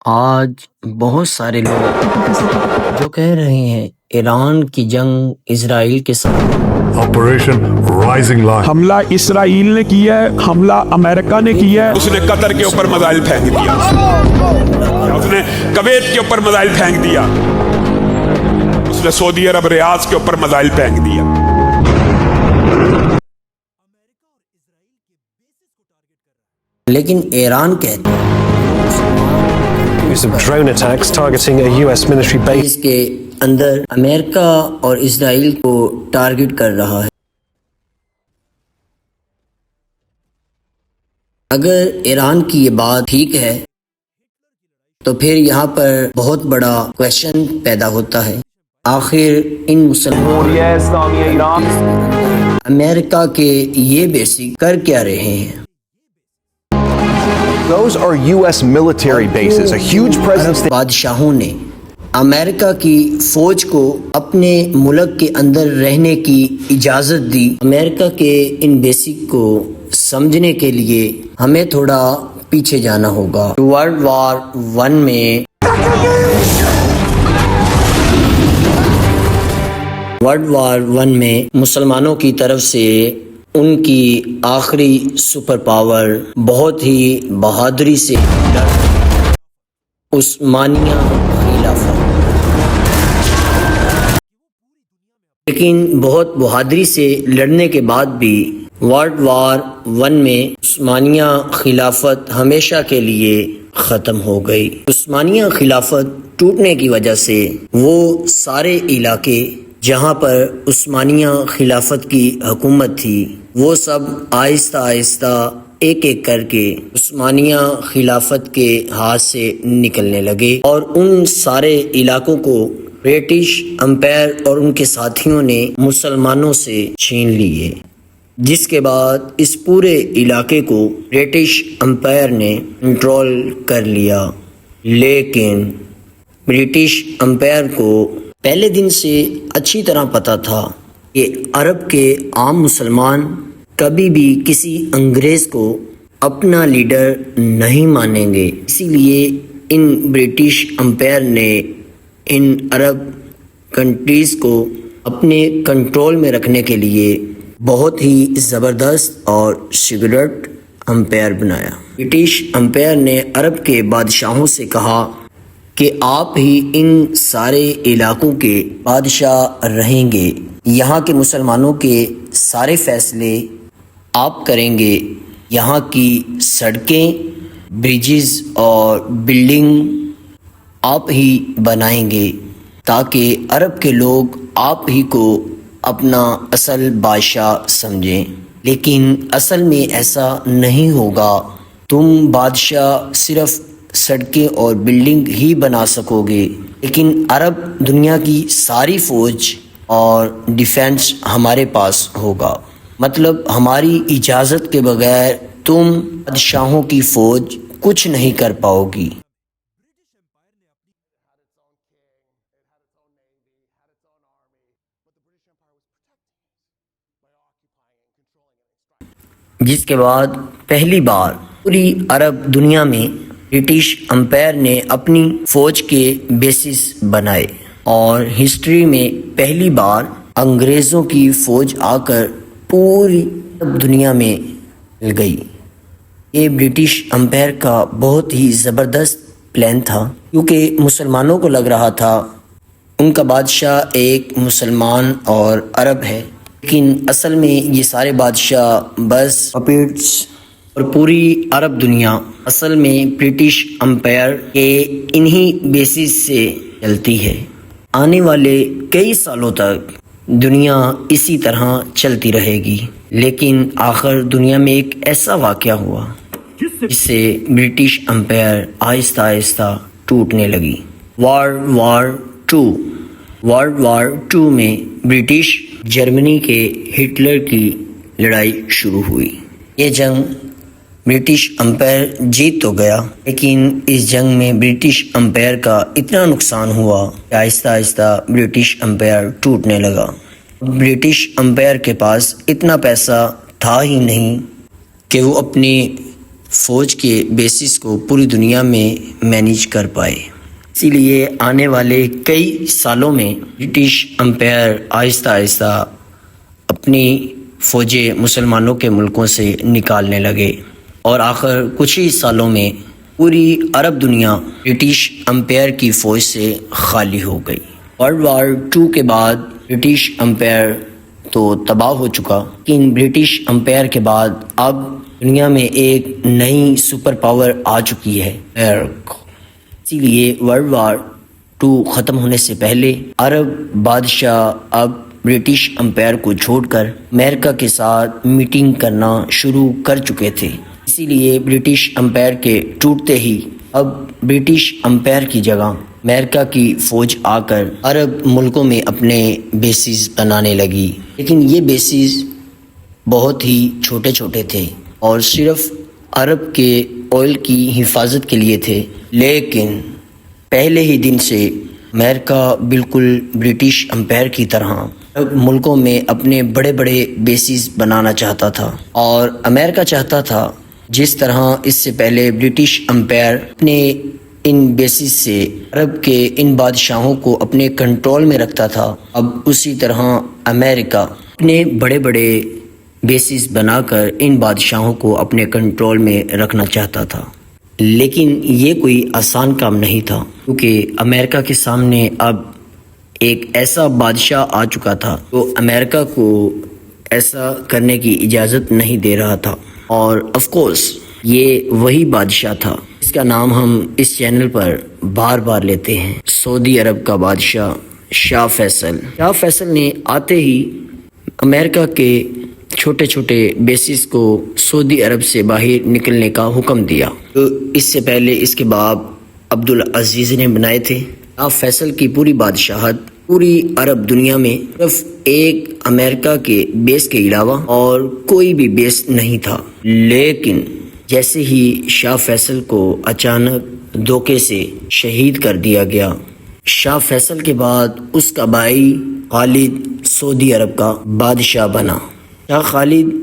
آج بہت سارے لوگ جو کہہ رہے ہیں ایران کی جنگ اسرائیل کے ساتھ آپریشن رائزنگ لائن حملہ اسرائیل نے کیا ہے، حملہ امریکہ نے کیا ہے۔ اس نے قطر کے اوپر میزائل پھینک دیا، اس نے کویت کے اوپر میزائل پھینک دیا، اس نے سعودی عرب ریاض کے اوپر میزائل پھینک دیا۔ لیکن ایران کہتے ہیں Use of drone attacks targeting a US military base. اس کے اندر امریکہ اور اسرائیل کو ٹارگٹ کر رہا ہے۔ اگر ایران کی یہ بات ٹھیک ہے تو پھر یہاں پر بہت بڑا کویشچن پیدا ہوتا ہے، آخر ان مسلمانوں امریکہ کے یہ بیسک کر کیا رہے ہیں؟ Those are US military bases, a huge presence. بادشاہوں نے امریکہ کی فوج کو اپنے ملک کے اندر رہنے کی اجازت دی۔ امریکہ کے ان بیسک کو سمجھنے کے لیے ہمیں تھوڑا پیچھے جانا ہوگا۔ ورلڈ وار ون میں مسلمانوں کی طرف سے ان کی آخری سپر پاور بہت ہی بہادری سے عثمانیہ خلافت، لیکن بہت بہادری سے لڑنے کے بعد بھی ورلڈ وار ون میں عثمانیہ خلافت ہمیشہ کے لیے ختم ہو گئی۔ عثمانیہ خلافت ٹوٹنے کی وجہ سے وہ سارے علاقے جہاں پر عثمانیہ خلافت کی حکومت تھی وہ سب آہستہ آہستہ ایک ایک کر کے عثمانیہ خلافت کے ہاتھ سے نکلنے لگے، اور ان سارے علاقوں کو برٹش امپائر اور ان کے ساتھیوں نے مسلمانوں سے چھین لیے، جس کے بعد اس پورے علاقے کو برٹش امپائر نے کنٹرول کر لیا۔ لیکن برٹش امپائر کو پہلے دن سے اچھی طرح پتا تھا کہ عرب کے عام مسلمان کبھی بھی کسی انگریز کو اپنا لیڈر نہیں مانیں گے، اسی لیے ان برٹش امپائر نے ان عرب کنٹریز کو اپنے کنٹرول میں رکھنے کے لیے بہت ہی زبردست اور سیکرٹ امپائر بنایا۔ برٹش امپائر نے عرب کے بادشاہوں سے کہا کہ آپ ہی ان سارے علاقوں کے بادشاہ رہیں گے، یہاں کے مسلمانوں کے سارے فیصلے آپ کریں گے، یہاں کی سڑکیں، برجز اور بلڈنگ آپ ہی بنائیں گے تاکہ عرب کے لوگ آپ ہی کو اپنا اصل بادشاہ سمجھیں۔ لیکن اصل میں ایسا نہیں ہوگا، تم بادشاہ صرف سڑکیں اور بلڈنگ ہی بنا سکو گے، لیکن عرب دنیا کی ساری فوج اور ڈیفنس ہمارے پاس ہوگا، مطلب ہماری اجازت کے بغیر تم بادشاہوں کی فوج کچھ نہیں کر پاؤ گی۔ جس کے بعد پہلی بار پوری عرب دنیا میں برٹش امپائر نے اپنی فوج کے بیسس بنائے، اور ہسٹری میں پہلی بار انگریزوں کی فوج آ کر پوری عرب دنیا میں مل گئی۔ یہ برٹش امپائر کا بہت ہی زبردست پلان تھا، کیونکہ مسلمانوں کو لگ رہا تھا ان کا بادشاہ ایک مسلمان اور عرب ہے، لیکن اصل میں یہ سارے بادشاہ بس پپیٹس، اور پوری عرب دنیا اصل میں برٹش امپائر کے انہی بیسس سے چلتی ہے۔ آنے والے کئی سالوں تک دنیا اسی طرح چلتی رہے گی، لیکن آخر دنیا میں ایک ایسا واقعہ ہوا جس سے برٹش امپائر آہستہ آہستہ ٹوٹنے لگی۔ ورلڈ وار ٹو میں برٹش جرمنی کے ہٹلر کی لڑائی شروع ہوئی۔ یہ جنگ برٹش امپائر جیت تو گیا، لیکن اس جنگ میں برٹش امپائر کا اتنا نقصان ہوا کہ آہستہ آہستہ برٹش امپائر ٹوٹنے لگا۔ برٹش امپائر کے پاس اتنا پیسہ تھا ہی نہیں کہ وہ اپنی فوج کے بیسز کو پوری دنیا میں مینیج کر پائے۔ اسی لیے آنے والے کئی سالوں میں برٹش امپائر آہستہ آہستہ اپنی فوجیں مسلمانوں کے ملکوں سے نکالنے لگے، اور آخر کچھ ہی سالوں میں پوری عرب دنیا برٹش امپائر کی فوج سے خالی ہو گئی۔ ورلڈ وار 2 کے بعد برٹش امپائر تو تباہ ہو چکا، لیکن برٹش امپائر کے بعد اب دنیا میں ایک نئی سپر پاور آ چکی ہے، امریکہ۔ اسی لیے ورلڈ وار 2 ختم ہونے سے پہلے عرب بادشاہ اب برٹش امپائر کو چھوڑ کر امریکہ کے ساتھ میٹنگ کرنا شروع کر چکے تھے۔ اسی لیے برٹش امپائر کے ٹوٹتے ہی اب برٹش امپائر کی جگہ امریکہ کی فوج آ کر عرب ملکوں میں اپنے بیسز بنانے لگی، لیکن یہ بیسز بہت ہی چھوٹے چھوٹے تھے اور صرف عرب کے آئل کی حفاظت کے لیے تھے۔ لیکن پہلے ہی دن سے امریکہ بالکل برٹش امپائر کی طرح عرب ملکوں میں اپنے بڑے بڑے بیسز بنانا چاہتا تھا، اور امریکہ چاہتا تھا جس طرح اس سے پہلے برٹش امپائر اپنے ان بیسز سے عرب کے ان بادشاہوں کو اپنے کنٹرول میں رکھتا تھا، اب اسی طرح امریکہ اپنے بڑے بڑے بیسز بنا کر ان بادشاہوں کو اپنے کنٹرول میں رکھنا چاہتا تھا۔ لیکن یہ کوئی آسان کام نہیں تھا، کیونکہ امریکہ کے سامنے اب ایک ایسا بادشاہ آ چکا تھا جو امریکہ کو ایسا کرنے کی اجازت نہیں دے رہا تھا، اور آف کورس یہ وہی بادشاہ تھا جس کا نام ہم اس چینل پر بار بار لیتے ہیں، سعودی عرب کا بادشاہ شاہ فیصل۔ شاہ فیصل نے آتے ہی امریکہ کے چھوٹے چھوٹے بیسز کو سعودی عرب سے باہر نکلنے کا حکم دیا، جو اس سے پہلے اس کے باپ عبدالعزیز نے بنائے تھے۔ شاہ فیصل کی پوری بادشاہت پوری عرب دنیا میں صرف ایک امریکہ کے بیس کے علاوہ اور کوئی بھی بیس نہیں تھا، لیکن جیسے ہی شاہ فیصل کو اچانک دھوکے سے شہید کر دیا گیا، شاہ فیصل کے بعد اس کا بھائی خالد سعودی عرب کا بادشاہ بنا۔ شاہ خالد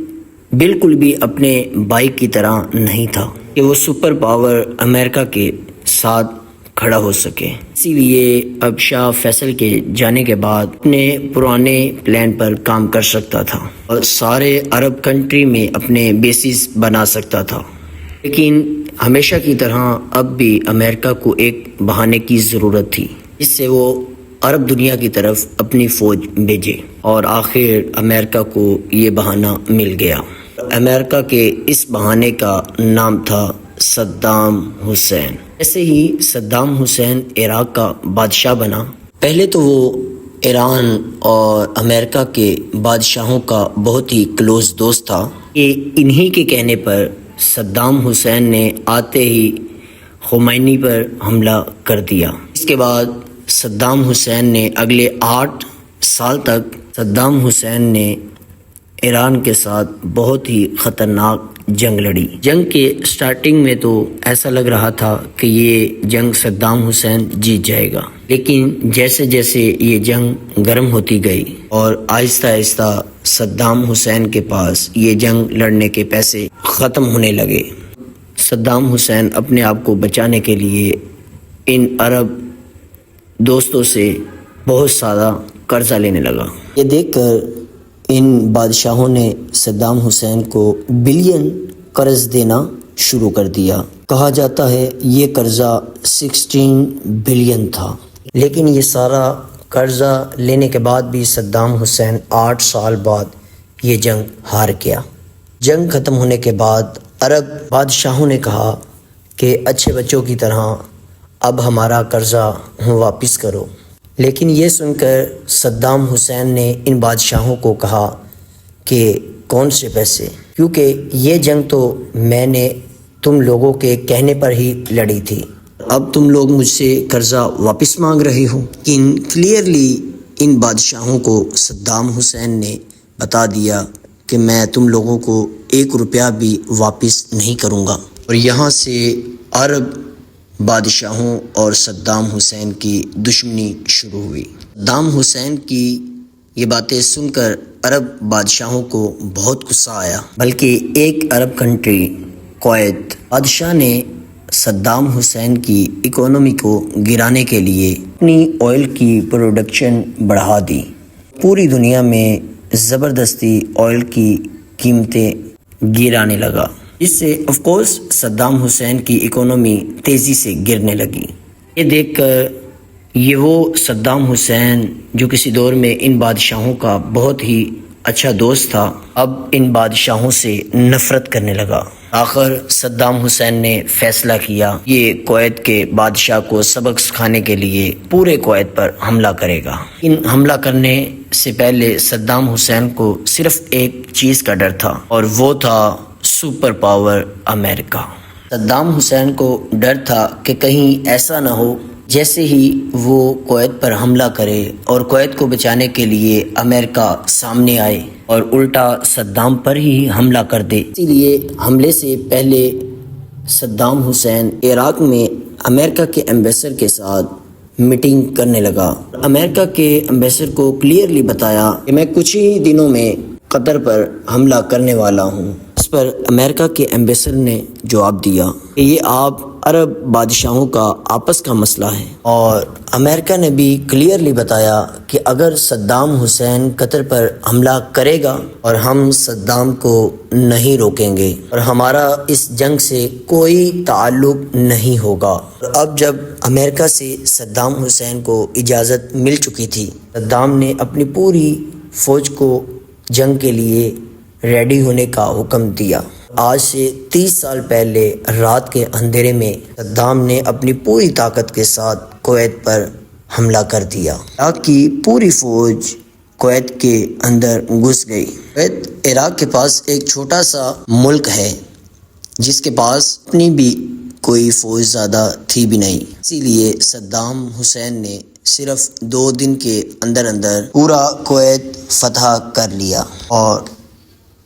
بالکل بھی اپنے بھائی کی طرح نہیں تھا کہ وہ سپر پاور امریکہ کے ساتھ کھڑا ہو سکے، اسی لیے اب شاہ فیصل کے جانے کے بعد اپنے پرانے پلان پر کام کر سکتا تھا اور سارے عرب کنٹری میں اپنے بیسز بنا سکتا تھا۔ لیکن ہمیشہ کی طرح اب بھی امریکہ کو ایک بہانے کی ضرورت تھی جس سے وہ عرب دنیا کی طرف اپنی فوج بھیجے، اور آخر امریکہ کو یہ بہانہ مل گیا۔ امریکہ کے اس بہانے کا نام تھا صدام حسین۔ ایسے ہی صدام حسین عراق کا بادشاہ بنا۔ پہلے تو وہ ایران اور امریکہ کے بادشاہوں کا بہت ہی کلوز دوست تھا کہ انہی کے کہنے پر صدام حسین نے آتے ہی خمینی پر حملہ کر دیا۔ اس کے بعد صدام حسین نے اگلے 8 سال تک صدام حسین نے ایران کے ساتھ بہت ہی خطرناک جنگ لڑی۔ جنگ کے سٹارٹنگ میں تو ایسا لگ رہا تھا کہ یہ جنگ صدام حسین جیت جائے گا، لیکن جیسے جیسے یہ جنگ گرم ہوتی گئی اور آہستہ آہستہ صدام حسین کے پاس یہ جنگ لڑنے کے پیسے ختم ہونے لگے۔ صدام حسین اپنے آپ کو بچانے کے لیے ان عرب دوستوں سے بہت سارا قرضہ لینے لگا۔ یہ دیکھ کر ان بادشاہوں نے صدام حسین کو بلین قرض دینا شروع کر دیا۔ کہا جاتا ہے یہ قرضہ 16 بلین تھا، لیکن یہ سارا قرضہ لینے کے بعد بھی صدام حسین 8 سال بعد یہ جنگ ہار گیا۔ جنگ ختم ہونے کے بعد عرب بادشاہوں نے کہا کہ اچھے بچوں کی طرح اب ہمارا قرضہ واپس کرو، لیکن یہ سن کر صدام حسین نے ان بادشاہوں کو کہا کہ کون سے پیسے، کیونکہ یہ جنگ تو میں نے تم لوگوں کے کہنے پر ہی لڑی تھی، اب تم لوگ مجھ سے قرضہ واپس مانگ رہے ہو۔ کلیئرلی ان بادشاہوں کو صدام حسین نے بتا دیا کہ میں تم لوگوں کو 1 روپیہ بھی واپس نہیں کروں گا، اور یہاں سے عرب بادشاہوں اور صدام حسین کی دشمنی شروع ہوئی۔ صدام حسین کی یہ باتیں سن کر عرب بادشاہوں کو بہت غصہ آیا، بلکہ ایک عرب کنٹری کویت بادشاہ نے صدام حسین کی اکانومی کو گرانے کے لیے اپنی آئل کی پروڈکشن بڑھا دی. پوری دنیا میں زبردستی آئل کی قیمتیں گرانے لگا. اس سے آف کورس صدام حسین کی اکانومی تیزی سے گرنے لگی. یہ دیکھ کر یہ وہ صدام حسین جو کسی دور میں ان بادشاہوں کا بہت ہی اچھا دوست تھا، اب ان بادشاہوں سے نفرت کرنے لگا. آخر صدام حسین نے فیصلہ کیا یہ کویت کے بادشاہ کو سبق سکھانے کے لیے پورے کویت پر حملہ کرے گا. ان حملہ کرنے سے پہلے صدام حسین کو صرف ایک چیز کا ڈر تھا اور وہ تھا سپر پاور امریکہ. صدام حسین کو ڈر تھا کہ کہیں ایسا نہ ہو جیسے ہی وہ کویت پر حملہ کرے اور کویت کو بچانے کے لیے امریکہ سامنے آئے اور الٹا صدام پر ہی حملہ کر دے. اسی لیے حملے سے پہلے صدام حسین عراق میں امریکہ کے ایمبیسڈر کے ساتھ میٹنگ کرنے لگا. امریکہ کے ایمبیسڈر کو کلیئرلی بتایا کہ میں کچھ ہی دنوں میں قطر پر حملہ کرنے والا ہوں. اس پر امریکہ کے ایمبیسڈر نے جواب دیا کہ یہ آپ عرب بادشاہوں کا آپس کا مسئلہ ہے، اور امریکہ نے بھی کلیئرلی بتایا کہ اگر صدام حسین قطر پر حملہ کرے گا اور ہم صدام کو نہیں روکیں گے اور ہمارا اس جنگ سے کوئی تعلق نہیں ہوگا. اب جب امریکہ سے صدام حسین کو اجازت مل چکی تھی، صدام نے اپنی پوری فوج کو جنگ کے لیے ریڈی ہونے کا حکم دیا. آج سے 30 سال پہلے رات کے اندھیرے میں صدام نے اپنی پوری طاقت کے ساتھ کویت پر حملہ کر دیا. عراق کی پوری فوج کویت کے اندر گھس گئی. کویت عراق کے پاس ایک چھوٹا سا ملک ہے جس کے پاس اپنی بھی کوئی فوج زیادہ تھی بھی نہیں. اسی لیے صدام حسین نے صرف 2 دن کے اندر اندر پورا کویت فتح کر لیا، اور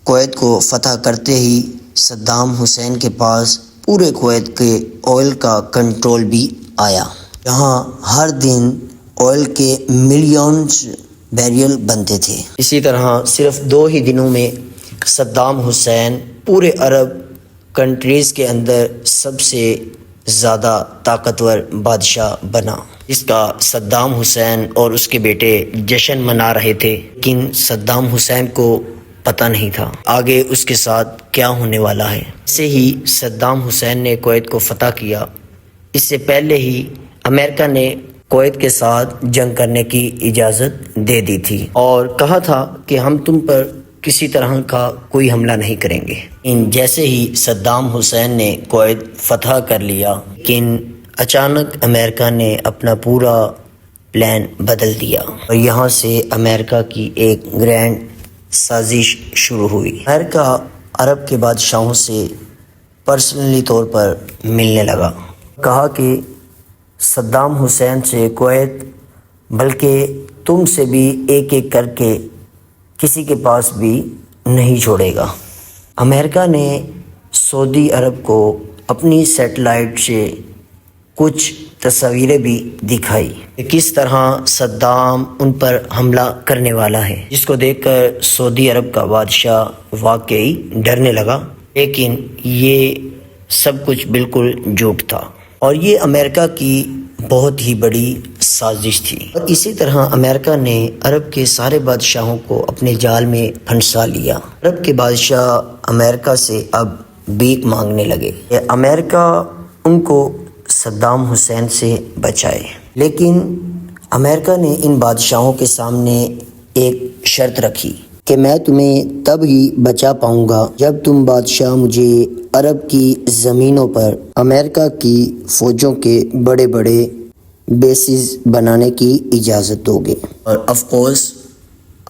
کویت کو فتح کرتے ہی صدام حسین کے پاس پورے کویت کے آئل کا کنٹرول بھی آیا. یہاں ہر دن آئل کے ملینز بیرل بنتے تھے. اسی طرح صرف 2 ہی دنوں میں صدام حسین پورے عرب کنٹریز کے اندر سب سے زیادہ طاقتور بادشاہ بنا، جس کا صدام حسین اور اس کے بیٹے جشن منا رہے تھے. لیکن صدام حسین کو پتہ نہیں تھا آگے اس کے ساتھ کیا ہونے والا ہے. اسے ہی صدام حسین نے کویت کو فتح کیا. اس سے پہلے ہی امریکہ نے کویت کے ساتھ جنگ کرنے کی اجازت دے دی تھی اور کہا تھا کہ ہم تم پر کسی طرح کا کوئی حملہ نہیں کریں گے. جیسے ہی صدام حسین نے کویت فتح کر لیا، لیکن اچانک امریکہ نے اپنا پورا پلان بدل دیا اور یہاں سے امریکہ کی ایک گرینڈ سازش شروع ہوئی. امریکہ عرب کے بادشاہوں سے پرسنلی طور پر ملنے لگا. کہا کہ صدام حسین سے کویت بلکہ تم سے بھی ایک ایک کر کے کسی کے پاس بھی نہیں چھوڑے گا. امریکہ نے سعودی عرب کو اپنی سیٹلائٹ سے کچھ تصاویریں بھی دکھائی کہ کس طرح صدام ان پر حملہ کرنے والا ہے، جس کو دیکھ کر سعودی عرب کا بادشاہ واقعی ڈرنے لگا. لیکن یہ سب کچھ بالکل جھوٹ تھا اور یہ امریکہ کی بہت ہی بڑی سازش تھی. اور اسی طرح امریکہ نے عرب کے سارے بادشاہوں کو اپنے جال میں پھنسا لیا. عرب کے بادشاہ امریکہ سے اب بھیک مانگنے لگے کہ امریکہ ان کو صدام حسین سے بچائے. لیکن امریکہ نے ان بادشاہوں کے سامنے ایک شرط رکھی کہ میں تمہیں تب ہی بچا پاؤں گا جب تم بادشاہ مجھے عرب کی زمینوں پر امریکہ کی فوجوں کے بڑے بڑے بیسز بنانے کی اجازت دو گے. اور آف کورس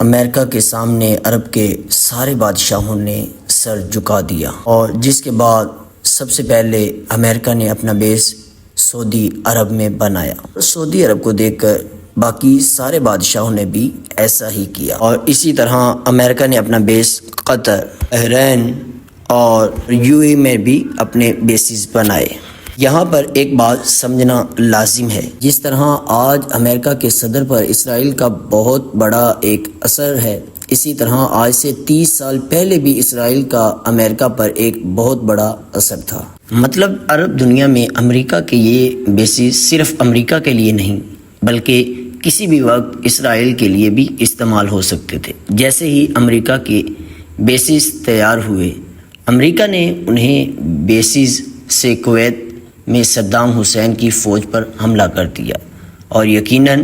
امریکہ کے سامنے عرب کے سارے بادشاہوں نے سر جھکا دیا، اور جس کے بعد سب سے پہلے امریکہ نے اپنا بیس سعودی عرب میں بنایا. سعودی عرب کو دیکھ کر باقی سارے بادشاہوں نے بھی ایسا ہی کیا، اور اسی طرح امریکہ نے اپنا بیس قطر، بحرین اور UAE میں بھی اپنے بیسز بنائے. یہاں پر ایک بات سمجھنا لازم ہے، جس طرح آج امریکہ کے صدر پر اسرائیل کا بہت بڑا ایک اثر ہے، اسی طرح آج سے 30 سال پہلے بھی اسرائیل کا امریکہ پر ایک بہت بڑا اثر تھا۔ مطلب عرب دنیا میں امریکہ کے یہ بیسز صرف امریکہ کے لیے نہیں بلکہ کسی بھی وقت اسرائیل کے لیے بھی استعمال ہو سکتے تھے۔ جیسے ہی امریکہ کے بیسز تیار ہوئے، امریکہ نے انہیں بیسز سے کویت میں صدام حسین کی فوج پر حملہ کر دیا، اور یقیناً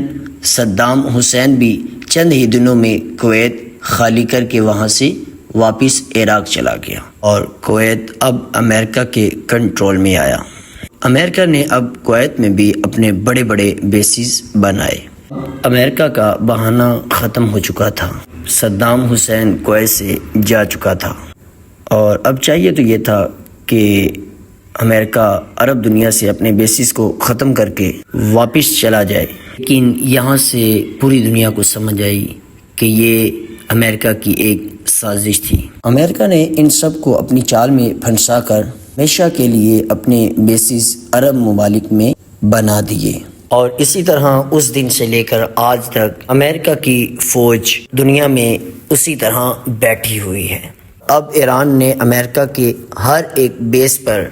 صدام حسین بھی چند ہی دنوں میں کویت خالی کر کے وہاں سے واپس عراق چلا گیا، اور کویت اب امریکہ کے کنٹرول میں آیا۔ امریکہ نے اب کویت میں بھی اپنے بڑے بڑے بیسز بنائے۔ امریکہ کا بہانہ ختم ہو چکا تھا، صدام حسین کویت سے جا چکا تھا، اور اب چاہیے تو یہ تھا کہ امریکہ عرب دنیا سے اپنے بیسز کو ختم کر کے واپس چلا جائے، لیکن یہاں سے پوری دنیا کو سمجھ آئی کہ یہ امریکہ کی ایک سازش تھی۔ امریکہ نے ان سب کو اپنی چال میں پھنسا کر ہمیشہ کے لیے اپنے بیسز عرب ممالک میں بنا دیے، اور اسی طرح اس دن سے لے کر آج تک امریکہ کی فوج دنیا میں اسی طرح بیٹھی ہوئی ہے۔ اب ایران نے امریکہ کے ہر ایک بیس پر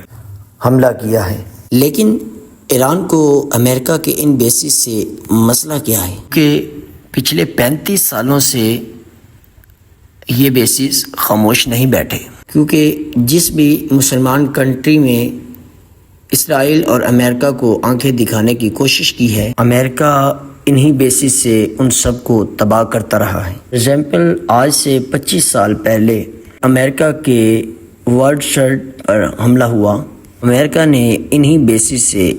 حملہ کیا ہے، لیکن ایران کو امریکہ کے ان بیسز سے مسئلہ کیا ہے کہ پچھلے 35 سالوں سے یہ بیسز خاموش نہیں بیٹھے، کیونکہ جس بھی مسلمان کنٹری میں اسرائیل اور امریکہ کو آنکھیں دکھانے کی کوشش کی ہے، امریکہ انہی بیسز سے ان سب کو تباہ کرتا رہا ہے۔ ایگزامپل، آج سے 25 سال پہلے امریکہ کے ورلڈ شرٹ پر حملہ ہوا، امریکہ نے انہی بیسز سے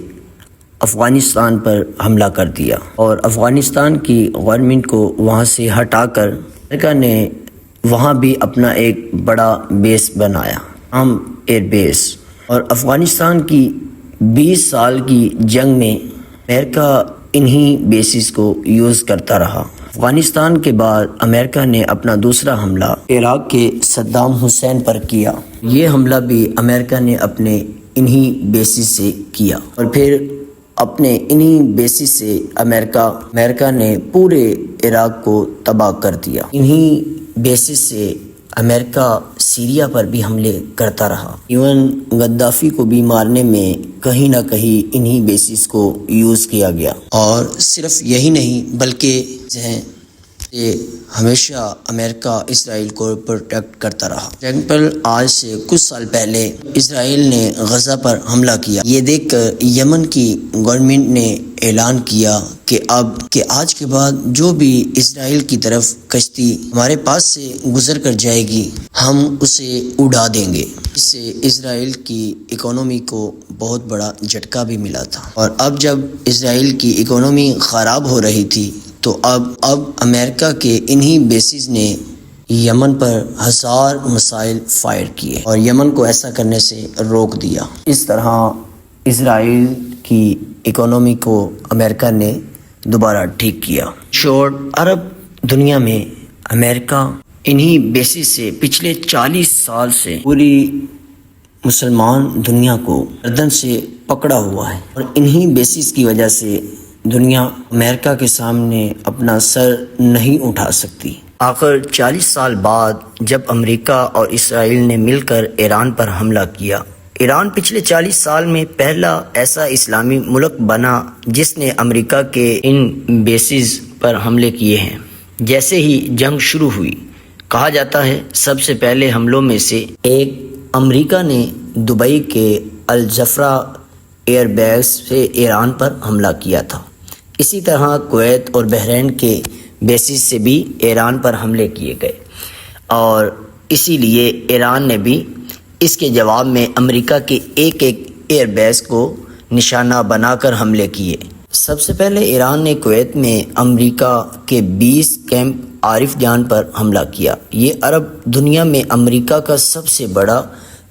افغانستان پر حملہ کر دیا، اور افغانستان کی گورنمنٹ کو وہاں سے ہٹا کر امریکہ نے وہاں بھی اپنا ایک بڑا بیس بنایا، ایئر بیس، اور افغانستان کی 20 سال کی جنگ میں امریکہ انہی بیسز کو یوز کرتا رہا۔ افغانستان کے بعد امریکہ نے اپنا دوسرا حملہ عراق کے صدام حسین پر کیا، یہ حملہ بھی امریکہ نے اپنے انہی بیسز سے کیا، اور پھر اپنے انہی بیسز سے امریکہ نے پورے عراق کو تباہ کر دیا۔ انہی بیسز سے امریکہ سیریا پر بھی حملے کرتا رہا، ایون غدافی کو بھی مارنے میں کہیں نہ کہیں انہی بیسز کو یوز کیا گیا، اور صرف یہی نہیں بلکہ ہمیشہ امریکہ اسرائیل کو پروٹیکٹ کرتا رہا۔ ایگزامپل، آج سے کچھ سال پہلے اسرائیل نے غزہ پر حملہ کیا، یہ دیکھ کر یمن کی گورنمنٹ نے اعلان کیا کہ آج کے بعد جو بھی اسرائیل کی طرف کشتی ہمارے پاس سے گزر کر جائے گی ہم اسے اڑا دیں گے۔ اس سے اسرائیل کی اکانومی کو بہت بڑا جھٹکا بھی ملا تھا، اور اب جب اسرائیل کی اکانومی خراب ہو رہی تھی تو اب امریکہ کے انہی بیسز نے یمن پر 1000 مسائل فائر کیے اور یمن کو ایسا کرنے سے روک دیا۔ اس طرح اسرائیل کی اکانومی کو امریکہ نے دوبارہ ٹھیک کیا۔ شورٹ عرب دنیا میں امریکہ انہی بیسز سے پچھلے 40 سال سے پوری مسلمان دنیا کو گردن سے پکڑا ہوا ہے، اور انہی بیسز کی وجہ سے دنیا امریکہ کے سامنے اپنا سر نہیں اٹھا سکتی۔ آخر 40 سال بعد جب امریکہ اور اسرائیل نے مل کر ایران پر حملہ کیا، ایران پچھلے 40 سال میں پہلا ایسا اسلامی ملک بنا جس نے امریکہ کے ان بیسز پر حملے کیے ہیں۔ جیسے ہی جنگ شروع ہوئی، کہا جاتا ہے سب سے پہلے حملوں میں سے ایک امریکہ نے دبئی کے الجفرا ایئر بیس سے ایران پر حملہ کیا تھا۔ اسی طرح کویت اور بحرین کے بیسز سے بھی ایران پر حملے کیے گئے، اور اسی لیے ایران نے بھی اس کے جواب میں امریکہ کے ایک ایئر بیس کو نشانہ بنا کر حملے کیے۔ سب سے پہلے ایران نے کویت میں امریکہ کے 20 کیمپ عارف جان پر حملہ کیا۔ یہ عرب دنیا میں امریکہ کا سب سے بڑا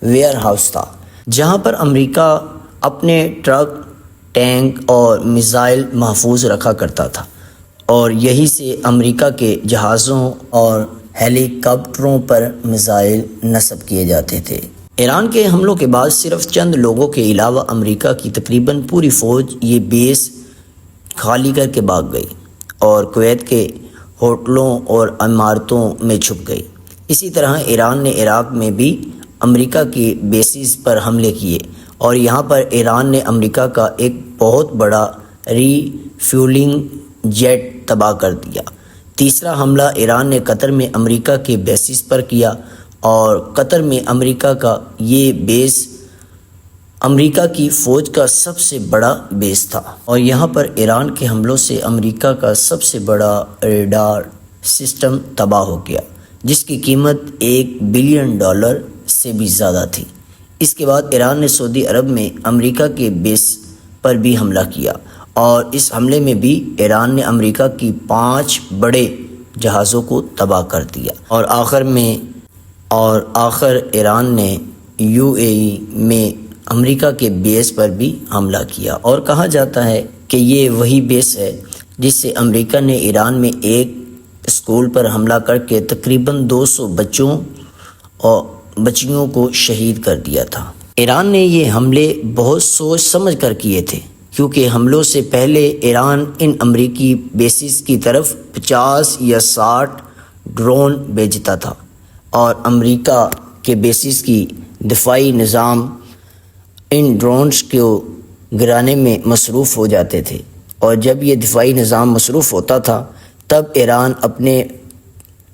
ویئر ہاؤس تھا، جہاں پر امریکہ اپنے ٹرک، ٹینک اور میزائل محفوظ رکھا کرتا تھا، اور یہی سے امریکہ کے جہازوں اور ہیلی کاپٹروں پر میزائل نصب کیے جاتے تھے۔ ایران کے حملوں کے بعد صرف چند لوگوں کے علاوہ امریکہ کی تقریباً پوری فوج یہ بیس خالی کر کے بھاگ گئی، اور کویت کے ہوٹلوں اور عمارتوں میں چھپ گئی۔ اسی طرح ایران نے عراق میں بھی امریکہ کی بیسز پر حملے کیے اور یہاں پر ایران نے امریکہ کا ایک بہت بڑا ری فیولنگ جیٹ تباہ کر دیا۔ تیسرا حملہ ایران نے قطر میں امریکہ کے بیسز پر کیا اور قطر میں امریکہ کا یہ بیس امریکہ کی فوج کا سب سے بڑا بیس تھا اور یہاں پر ایران کے حملوں سے امریکہ کا سب سے بڑا ریڈار سسٹم تباہ ہو گیا، جس کی قیمت $1 بلین سے بھی زیادہ تھی۔ اس کے بعد ایران نے سعودی عرب میں امریکہ کے بیس پر بھی حملہ کیا اور اس حملے میں بھی ایران نے امریکہ کی 5 بڑے جہازوں کو تباہ کر دیا اور آخر ایران نے UAE میں امریکہ کے بیس پر بھی حملہ کیا اور کہا جاتا ہے کہ یہ وہی بیس ہے جس سے امریکہ نے ایران میں ایک اسکول پر حملہ کر کے تقریباً 200 بچوں اور بچیوں کو شہید کر دیا تھا۔ ایران نے یہ حملے بہت سوچ سمجھ کر کیے تھے، کیونکہ حملوں سے پہلے ایران ان امریکی بیسز کی طرف 50 یا 60 ڈرون بھیجتا تھا اور امریکہ کے بیسز کی دفاعی نظام ان ڈرونز کو گرانے میں مصروف ہو جاتے تھے، اور جب یہ دفاعی نظام مصروف ہوتا تھا تب ایران اپنے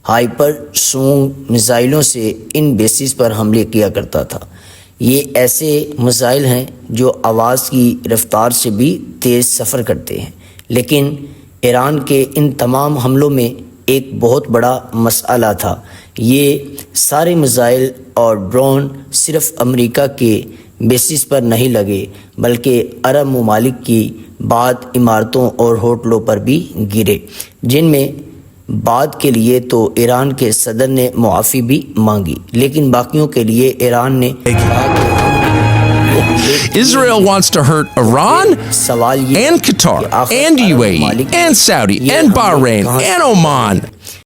ہائپر سونگ میزائلوں سے ان بیسز پر حملے کیا کرتا تھا۔ یہ ایسے میزائل ہیں جو آواز کی رفتار سے بھی تیز سفر کرتے ہیں، لیکن ایران کے ان تمام حملوں میں ایک بہت بڑا مسئلہ تھا۔ یہ سارے میزائل اور ڈرون صرف امریکہ کے بیسز پر نہیں لگے، بلکہ عرب ممالک کی بعض عمارتوں اور ہوٹلوں پر بھی گرے، جن میں بعد کے لیے تو ایران کے صدر نے معافی بھی مانگی، لیکن باقیوں کے لیے ایران نے Israel wants to hurt Iran سوال یہ and Qatar and UAE and Saudi and Bahrain and Oman